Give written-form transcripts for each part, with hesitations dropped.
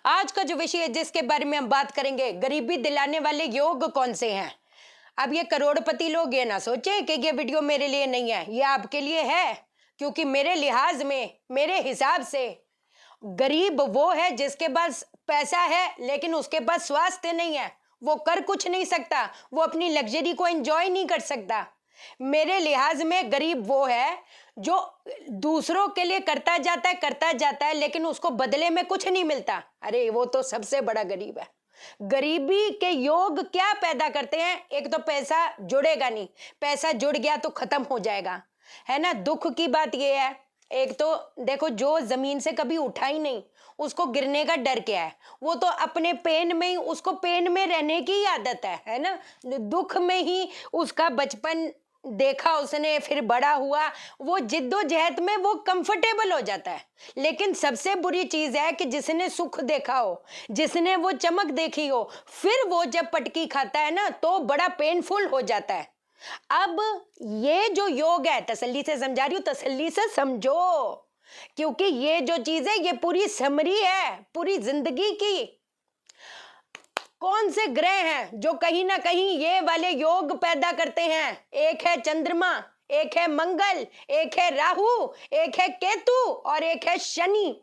आज का जो विषय है जिसके बारे में हम बात करेंगे, गरीबी दिलाने वाले योग कौन से हैं। अब ये करोड़पति लोग ये ना सोचे कि ये वीडियो मेरे लिए नहीं है, ये आपके लिए है। क्योंकि मेरे लिहाज में, मेरे हिसाब से गरीब वो है जिसके पास पैसा है लेकिन उसके पास स्वास्थ्य नहीं है। वो कर कुछ नहीं सकता, वो अपनी लग्जरी को एंजॉय नहीं कर सकता। मेरे लिहाज में गरीब वो है जो दूसरों के लिए करता जाता है लेकिन उसको बदले में कुछ नहीं मिलता। अरे वो तो सबसे बड़ा गरीब है। गरीबी के योग क्या पैदा करते हैं? एक तो पैसा जुड़ेगा नहीं, पैसा जुड़ गया तो खत्म हो जाएगा, है ना। दुख की बात ये है, एक तो देखो जो जमीन से कभी उठा ही नहीं, उसको गिरने का डर क्या है? वो तो अपने पेन में ही, उसको पेन में रहने की ही आदत है ना। दुख में ही उसका बचपन देखा उसने, फिर बड़ा हुआ, वो जिद्दोजहद में वो कंफर्टेबल हो जाता है। लेकिन सबसे बुरी चीज है कि जिसने सुख देखा हो, जिसने वो चमक देखी हो, फिर वो जब पटकी खाता है ना तो बड़ा पेनफुल हो जाता है। अब ये जो योग है, तसल्ली से समझा रही हूं, तसल्ली से समझो, क्योंकि ये जो चीज है ये पूरी समरी है पूरी जिंदगी की। कौन से ग्रह हैं जो कहीं ना कहीं ये वाले योग पैदा करते हैं? एक है चंद्रमा, एक है मंगल, एक है राहु, एक है केतु और एक है शनि।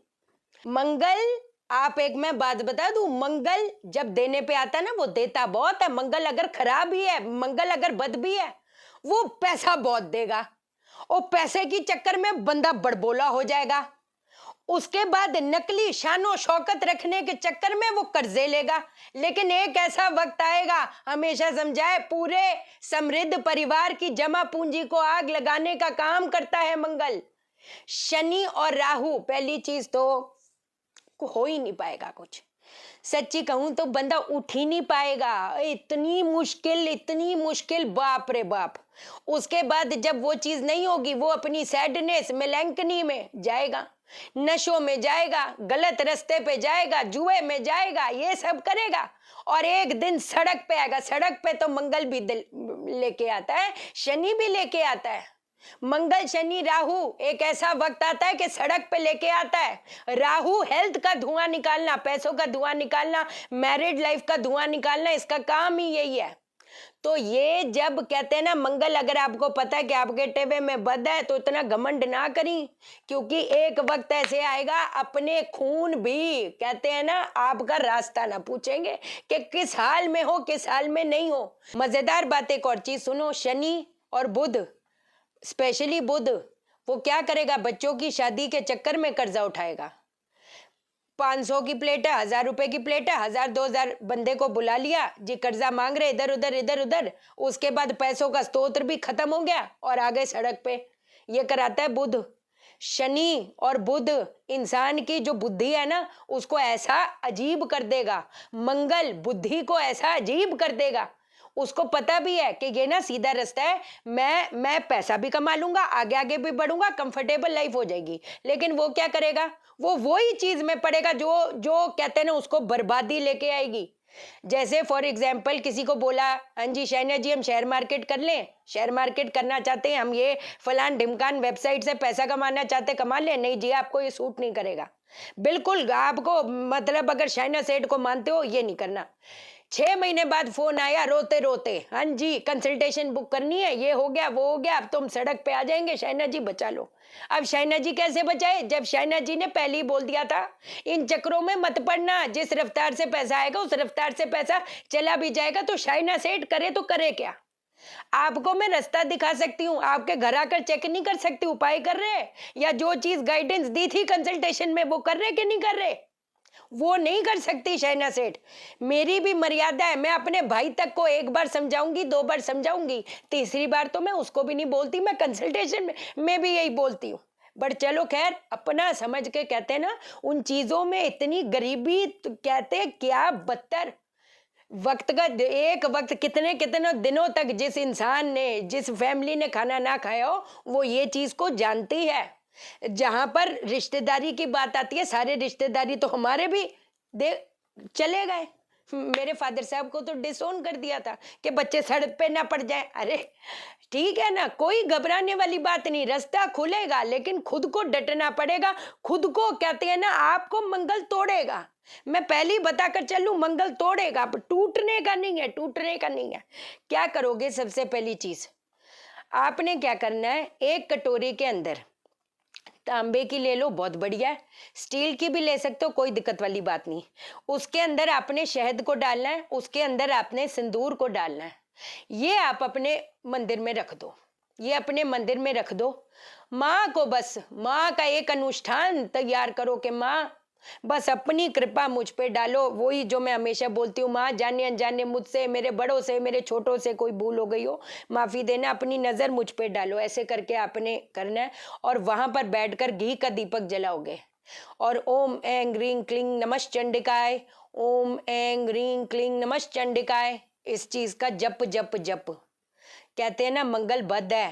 मंगल, आप एक मैं बात बता दूं, मंगल जब देने पे आता है ना वो देता बहुत है। मंगल अगर खराब भी है, मंगल अगर बद भी है, वो पैसा बहुत देगा और पैसे की चक्कर में बंदा बड़बोला हो जाएगा। उसके बाद नकली शानो शौकत रखने के चक्कर में वो कर्जे लेगा। लेकिन एक ऐसा वक्त आएगा, हमेशा समझाए, पूरे समृद्ध परिवार की जमा पूंजी को आग लगाने का काम करता है मंगल। शनि और राहु, पहली चीज तो हो ही नहीं पाएगा कुछ। सच्ची कहूं तो बंदा उठ ही नहीं पाएगा, इतनी मुश्किल, बाप रे बाप। उसके बाद जब वो चीज नहीं होगी, वो अपनी सैडनेस मेलैंकनी में जाएगा, नशों में जाएगा, गलत रास्ते पे जाएगा, जुए में जाएगा, ये सब करेगा और एक दिन सड़क पे आएगा। सड़क पे तो मंगल भी लेके आता है, शनि भी लेके आता है। मंगल शनि राहु एक ऐसा वक्त आता है कि सड़क पे लेके आता है। राहु हेल्थ का धुआं निकालना, पैसों का धुआं निकालना, मैरिड लाइफ का धुआं निकालना, इसका काम ही यही है। तो ये जब कहते हैं ना, मंगल अगर आपको पता है कि आपके टेबे में बद है तो इतना घमंड ना करी, क्योंकि एक वक्त ऐसे आएगा अपने खून भी, कहते हैं ना, आपका रास्ता ना पूछेंगे कि किस हाल में हो किस हाल में नहीं हो। मजेदार बात एक और चीज सुनो, शनि और बुध, स्पेशली बुध, वो क्या करेगा? बच्चों की शादी के चक्कर में कर्जा उठाएगा। 500 की प्लेट है, 1000 रुपए की प्लेट है, 1000 2000 बंदे को बुला लिया जी, कर्जा मांग रहे इधर उधर। उसके बाद पैसों का स्तोत्र भी खत्म हो गया और आ गए सड़क पे। ये कराता है बुध। शनि और बुध इंसान की जो बुद्धि है ना उसको ऐसा अजीब कर देगा, मंगल बुद्धि को ऐसा अजीब कर देगा। उसको पता भी है कि ये ना सीधा रास्ता है, मैं पैसा भी कमा लूंगा, आगे आगे भी बढ़ूंगा, कंफर्टेबल लाइफ हो जाएगी। लेकिन वो क्या करेगा? वो वही चीज में पड़ेगा जो जो कहते हैं ना उसको बर्बादी लेके आएगी। जैसे फॉर एग्जाम्पल किसी को बोला, हाँ जी शाइना जी हम शेयर मार्केट कर लें, शेयर मार्केट करना चाहते हैं, हम ये फलान ढिमकान वेबसाइट से पैसा कमाना चाहते, कमा लें। नहीं जी, आपको ये सूट नहीं करेगा बिल्कुल। आपको मतलब अगर शाइना सेठ को मानते हो, ये नहीं करना। 6 महीने बाद फोन आया रोते रोते, हाँ जी कंसल्टेशन बुक करनी है, ये हो गया वो हो गया, अब तुम सड़क पे आ जाएंगे, शाइना जी बचा लो। अब शाइना जी कैसे बचाए जब शाइना जी ने पहले ही बोल दिया था इन चक्रों में मत पड़ना, जिस रफ्तार से पैसा आएगा उस रफ्तार से पैसा चला भी जाएगा। तो शाइना सेठ करे तो करे क्या? आपको मैं रास्ता दिखा सकती हूँ, आपके घर आकर चेक नहीं कर सकती उपाय कर रहे, या जो चीज गाइडेंस दी थी कंसल्टेशन में वो कर रहे कि नहीं कर रहे? वो नहीं कर सकती शाइना सेठ। मेरी भी मर्यादा है, मैं अपने भाई तक को एक बार समझाऊंगी, 2 बार समझाऊंगी, तीसरी बार तो मैं उसको भी नहीं बोलती। मैं कंसल्टेशन में भी यही बोलती हूँ। बट चलो खैर, अपना समझ के कहते हैं ना, उन चीजों में इतनी गरीबी तो कहते क्या बदतर वक्त का, एक वक्त कितने कितने दिनों तक जिस इंसान ने, जिस फैमिली ने खाना ना खाया हो, वो ये चीज को जानती है। जहां पर रिश्तेदारी की बात आती है, सारे रिश्तेदारी तो हमारे भी दे चले गए, मेरे फादर साहब को तो डिसोन कर दिया था कि बच्चे सड़क पे ना पड़ जाएं। अरे ठीक है ना, कोई घबराने वाली बात नहीं, रास्ता खुलेगा, लेकिन खुद को डटना पड़ेगा। खुद को कहते हैं ना, आपको मंगल तोड़ेगा। मैं पहले ही बताकर चलूं, मंगल तोड़ेगा, टूटने का नहीं है, टूटने का नहीं है। क्या करोगे? सबसे पहली चीज आपने क्या करना है, एक कटोरी के अंदर तांबे की ले लो, बहुत बढ़िया है, स्टील की भी ले सकते हो, कोई दिक्कत वाली बात नहीं। उसके अंदर आपने शहद को डालना है, उसके अंदर आपने सिंदूर को डालना है। ये आप अपने मंदिर में रख दो, ये अपने मंदिर में रख दो। माँ को बस, माँ का एक अनुष्ठान तैयार करो कि माँ बस अपनी कृपा मुझ पे डालो। वही जो मैं हमेशा बोलती हूँ, माँ जाने अनजाने मुझसे, मेरे बड़ों से, मेरे छोटों से कोई भूल हो गई हो, माफी देना, अपनी नजर मुझ पे डालो। ऐसे करके आपने करना है और वहां पर बैठकर घी का दीपक जलाओगे और ओम ऐं ह्रीं क्लीं नमः चंडिकाय, ओम ऐं ह्रीं क्लीं नमः चंडिकाय, इस चीज का जप जप जप। कहते हैं ना मंगल बद है,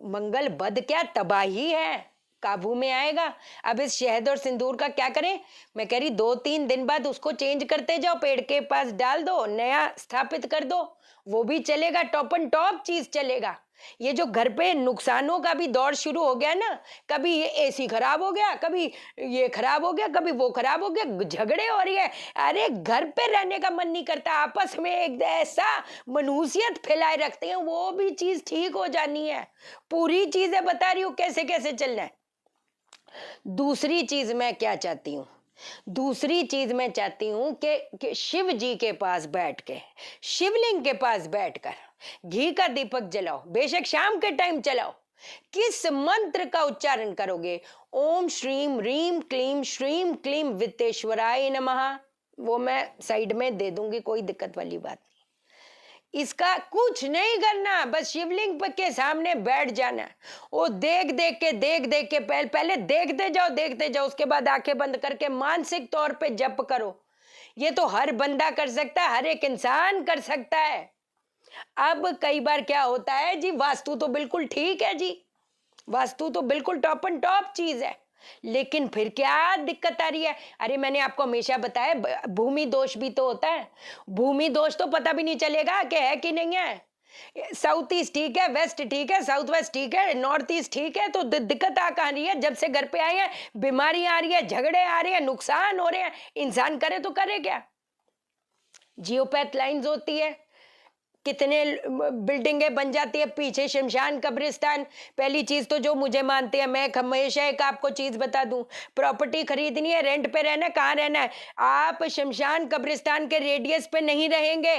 मंगल बद क्या, तबाही है, काबू में आएगा। अब इस शहद और सिंदूर का क्या करें? मैं कह रही 2-3 दिन बाद उसको चेंज करते जाओ, पेड़ के पास डाल दो, नया स्थापित कर दो, वो भी चलेगा, टॉप एंड टॉप चीज चलेगा। ये जो घर पे नुकसानों का भी दौर शुरू हो गया ना, कभी ये एसी खराब हो गया, कभी ये खराब हो गया, कभी वो खराब हो गया, झगड़े हो रही है। अरे घर पे रहने का मन नहीं करता, आपस में एक ऐसा मनुष्यत फैलाए रखते हैं, वो भी चीज ठीक हो जानी है। पूरी चीजें बता रही हूँ कैसे कैसे चलना है। दूसरी चीज मैं क्या चाहती हूँ, दूसरी चीज मैं चाहती हूं कि शिव जी के पास बैठ के, शिवलिंग के पास बैठकर घी का दीपक जलाओ, बेशक शाम के टाइम चलाओ। किस मंत्र का उच्चारण करोगे? ओम श्रीम ह्रीं क्लीं श्रीं क्लीं वित्तेश्वराय नमः। वो मैं साइड में दे दूंगी, कोई दिक्कत वाली बात नहीं। इसका कुछ नहीं करना, बस शिवलिंग के सामने बैठ जाना। वो देख देख के पहले देखते जाओ, देखते जाओ, उसके बाद आंखें बंद करके मानसिक तौर पे जप करो। ये तो हर बंदा कर सकता है, हर एक इंसान कर सकता है। अब कई बार क्या होता है जी, वास्तु तो बिल्कुल ठीक है जी, वास्तु तो बिल्कुल टॉप एंड टॉप चीज है, लेकिन फिर क्या दिक्कत आ रही है? अरे मैंने आपको हमेशा बताया, भूमि दोष भी तो होता है। भूमि दोष तो पता भी नहीं चलेगा कि है कि नहीं है। साउथ ईस्ट ठीक है, वेस्ट ठीक है, साउथ वेस्ट ठीक है, नॉर्थ ईस्ट ठीक है, तो दिक्कत आ कहाँ रही है? जब से घर पे आए हैं बीमारी आ रही है, झगड़े आ रहे हैं, नुकसान हो रहे हैं, इंसान करे तो करे क्या? जियोपैथ लाइंस होती है, कितने बिल्डिंगें बन जाती है, पीछे शमशान कब्रिस्तान। पहली चीज तो जो मुझे मानते हैं, मैं हमेशा एक आपको चीज बता दूं, प्रॉपर्टी खरीदनी है, रेंट पे रहना है, कहाँ रहना है? आप शमशान कब्रिस्तान के रेडियस पे नहीं रहेंगे,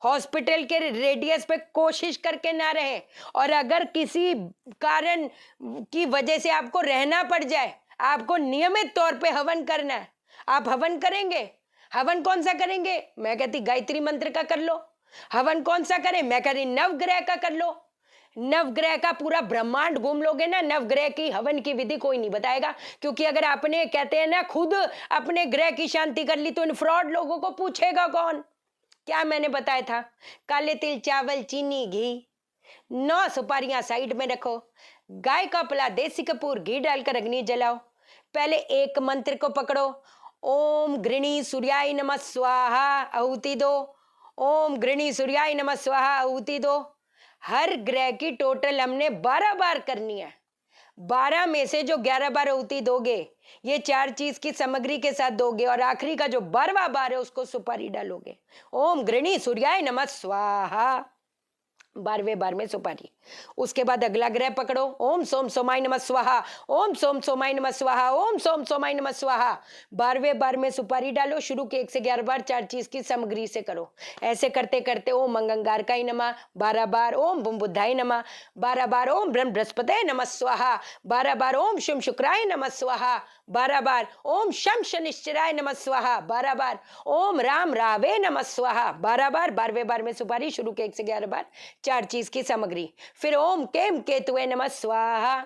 हॉस्पिटल के रेडियस पे कोशिश करके ना रहे। और अगर किसी कारण की वजह से आपको रहना पड़ जाए, आपको नियमित तौर पे हवन करना है। आप हवन करेंगे, हवन कौन सा करेंगे? मैं कहती गायत्री मंत्र का कर लो। हवन कौन सा करें? मैं कह रही नवग्रह का कर लो। नवग्रह का पूरा ब्रह्मांड घूम लोगे ना, नवग्रह की हवन की विधि कोई नहीं बताएगा, क्योंकि अगर आपने कहते हैं ना खुद अपने ग्रह की शांति कर ली, तो इन फ्रॉड लोगों को पूछेगा कौन? क्या मैंने बताया था? काले तिल, चावल, चीनी, घी, 9 सुपारियां साइड में रखो, गाय का पला, देसी कपूर, घी डालकर अग्नि जलाओ। पहले एक मंत्र को पकड़ो, ओम गृणी सूर्याय नमः स्वाहा, आहुति दो। ओम गृणी सूर्याय नमः स्वाहा, आहुति दो। हर ग्रह की टोटल हमने 12 बार करनी है। 12 में से जो 11 बार आहुति दोगे, ये 4 चीज की सामग्री के साथ दोगे, और आखिरी का जो 12वां बार है उसको सुपारी डालोगे। ओम गृणी सूर्याय नमः स्वाहा, 12वें बार में सुपारी। उसके बाद अगला ग्रह पकड़ो, ओम सोम सोमाय नमः स्वाहा, ओम सोम सोमाय नमः स्वाहा, ओम सोम सोमाय नमः स्वाहा। 12वें बार में सुपारी डालो। शुरू के 1 से 11 बार 4 चीज की सामग्री से करो। ऐसे करते करते ओम अंगारकाय नमः 12 बार, ओम बुम बुद्धाय नमः 12 बार, ओम ब्रह्म बृहस्पते नमः स्वाहा 12 बार, ओम शुम शुक्राय नमः स्वाहा 12 बार, ओम शम शनिश्चराय नमः स्वाहा 12 बार, ओम राम रावे नमः स्वाहा 12 बार। 12वें बार में सुपारी। शुरू के 1 से 11 बार 4 चीज की सामग्री। फिर ओम केम केतुवे नमः स्वाहा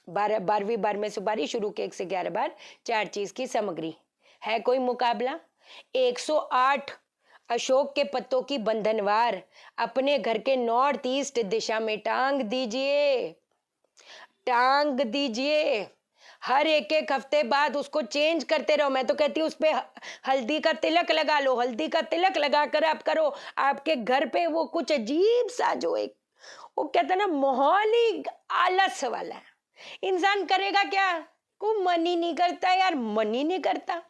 12वीं बार में सुपारी। शुरू के 1 से 11 बार 4 चीज की सामग्री। है कोई मुकाबला? 108 अशोक के पत्तों की बंधनवार अपने घर के नॉर्थ ईस्ट दिशा में टांग दीजिए, टांग दीजिए। हर एक एक हफ्ते बाद उसको चेंज करते रहो। मैं तो कहती हूँ उस पे हल्दी का तिलक लगा लो, हल्दी का तिलक लगा कर आप करो, आपके घर पे वो कुछ अजीब सा जो एक वो कहते हैं ना माहौल ही आलस वाला है। इंसान करेगा क्या? को मन ही नहीं करता यार, मन ही नहीं करता।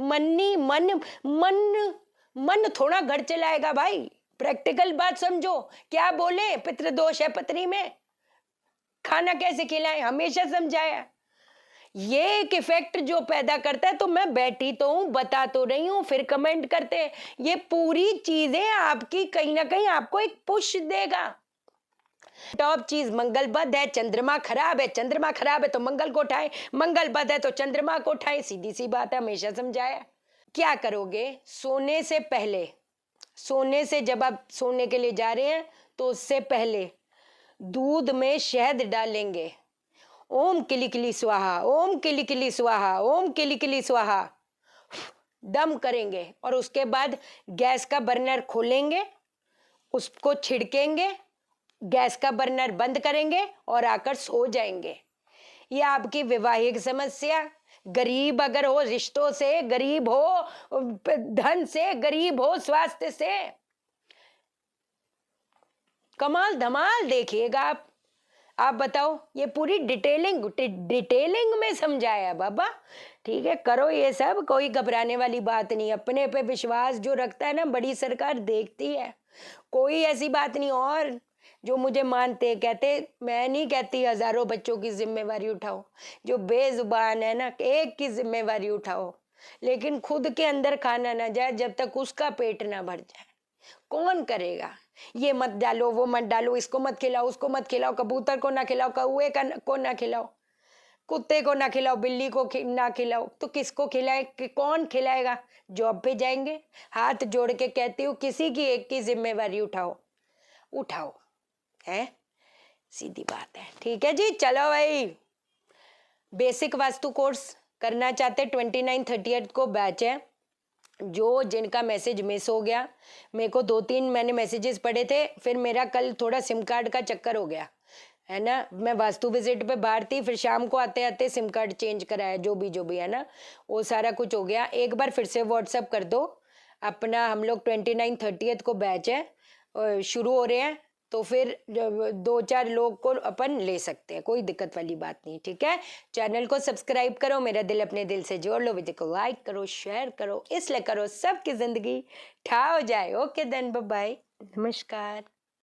मन नहीं मन मन मन थोड़ा घर चलाएगा भाई। प्रैक्टिकल बात समझो। क्या बोले पितृदोष है पत्नी में, खाना कैसे खिलाएं, हमेशा समझाया। ये एक इफेक्ट जो पैदा करता है, तो मैं बैठी तो हूं, बता तो रही हूं, फिर कमेंट करते हैं। ये पूरी चीजें आपकी कहीं ना कहीं आपको एक पुश देगा। टॉप चीज मंगल बद है, चंद्रमा खराब है, चंद्रमा खराब है तो मंगल को उठाए, मंगल बद है तो चंद्रमा को उठाए, सीधी सी बात है, हमेशा समझाया। क्या करोगे सोने से पहले? सोने से जब आप सोने के लिए जा रहे हैं तो उससे पहले दूध में शहद डालेंगे। ओम किली किली स्वाहा, ओम किली किली स्वाहा, ओम किली किली स्वाहा दम करेंगे और उसके बाद गैस का बर्नर खोलेंगे, उसको छिड़केंगे, गैस का बर्नर बंद करेंगे और आकर सो जाएंगे। ये आपकी वैवाहिक समस्या, गरीब अगर हो रिश्तों से, गरीब हो धन से, गरीब हो स्वास्थ्य से, कमाल धमाल देखिएगा आप बताओ। ये पूरी डिटेलिंग में समझाया बाबा। ठीक है, करो ये सब, कोई घबराने वाली बात नहीं। अपने पे विश्वास जो रखता है ना, बड़ी सरकार देखती है। कोई ऐसी बात नहीं। और जो मुझे मानते कहते, मैं नहीं कहती हजारों बच्चों की जिम्मेवारी उठाओ, जो बेजुबान है ना एक की जिम्मेवारी उठाओ, लेकिन खुद के अंदर खाना ना जाए जब तक उसका पेट ना भर जाए। कौन करेगा? ये मत डालो, वो मत डालो, इसको मत खिलाओ, उसको मत खिलाओ, कबूतर को ना खिलाओ, कौए को ना खिलाओ, कुत्ते को ना खिलाओ, बिल्ली को ना खिलाओ, तो किसको खिलाए? कौन खिलाएगा? जॉब पे जाएंगे। हाथ जोड़ के कहती हूँ किसी की एक की जिम्मेवारी उठाओ, उठाओ। है सीधी बात है। ठीक है जी, चलो भाई। बेसिक वास्तु कोर्स करना चाहते 29-30 को बैच है। जो जिनका मैसेज मिस हो गया, मेरे को 2-3 मैंने मैसेजेस पढ़े थे, फिर मेरा कल थोड़ा सिम कार्ड का चक्कर हो गया है ना। मैं वास्तु विजिट पे बाहर थी, फिर शाम को आते आते सिम कार्ड चेंज कराया, जो भी है ना, वो सारा कुछ हो गया। एक बार फिर से व्हाट्सअप कर दो अपना। हम लोग 29-30 को बैच है शुरू हो रहे हैं, तो फिर 2-4 लोग को अपन ले सकते हैं, कोई दिक्कत वाली बात नहीं। ठीक है, चैनल को सब्सक्राइब करो, मेरा दिल अपने दिल से जोड़ लो, वीडियो को लाइक करो, शेयर करो, इसलिए करो सबकी जिंदगी ठा हो जाए। ओके देन, बाय बाय, नमस्कार।